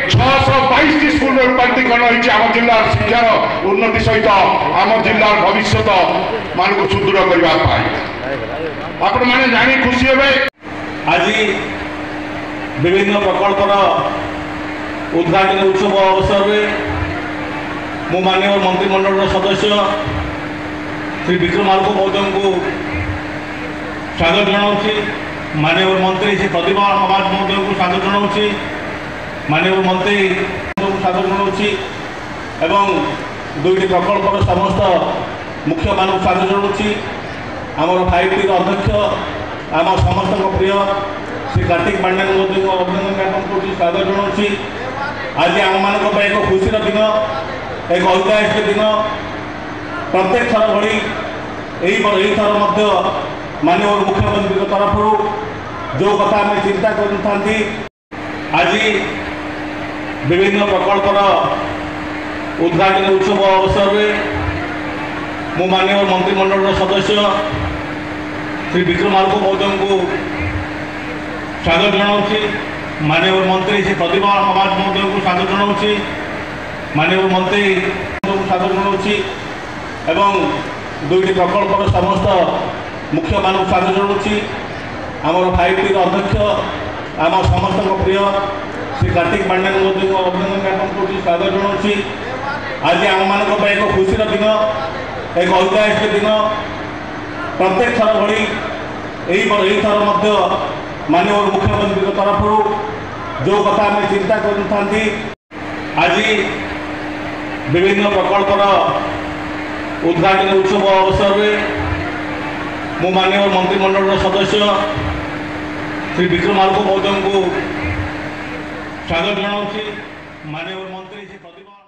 622 school रूपांतरीकरण होती आम जिलार शिक्षार उन्नति सहित आम जिलार भविष्य मान को सुदृढ़ करने आपण मैंने जानी खुशी हे। आज विभिन्न प्रकल्पर उद्घाटन उत्सव अवसर में मु माननीय मंत्रिमंडल सदस्य श्री विक्रम आलको महोदय को स्वागत जनाऊँगी। माननीय मंत्री श्री प्रतिभा समाज महोदय को स्वागत जनाऊँगी। माननीय मंत्री को स्वागत जनाऊँगी एवं दुईटी प्रकल्पर समस्त मुख्य मान स्वागत जनाऊँगी। आमर 5T अध्यक्ष आम समस्त प्रिय श्री कार्तिक पांड्या महोदय को अभिनंदन ज्ञापन कर स्वागत जनाऊँगी। आज आम मान एक खुशी दिन एक ऐतिहासिक दिन प्रत्येक थर भली थर माननीय मुख्यमंत्री तरफ जो कथा आम चिंता कर आज विभिन्न प्रकल्पर उद्घाटन उत्सव अवसर में मु माननीय मंत्रिमंडल सदस्य श्री विक्रम आलको महोदय को स्वागत जनाऊँगी। माननीय मंत्री श्री प्रतिभा समाज महोदय को स्वागत जनाऊँगी। माननीय मंत्री को स्वागत जनाऊँगी एवं दुईटी प्रकल्पर समस्त मुख्य मान स्वागत जनाऊँगी। आमर 5T अध्यक्ष आम समस्त प्रिय श्री कार्तिक पांड्या महोदय को अभिनंदन ज्ञापन कर स्वागत जनाऊँगी। आज आम मान एक खुशी दिन एक ऐतिहासिक दिन प्रत्येक थर भली थर माननीय मुख्यमंत्री तरफ जो कथा आम चिंता कर आज विभिन्न प्रकल्पर उद्घाटन उत्सव अवसर में मु माननीय मंत्रिमंडल सदस्य श्री विक्रम आलको महोदय को स्वागत जनाऊँगी। माननीय मंत्री श्री प्रतिभा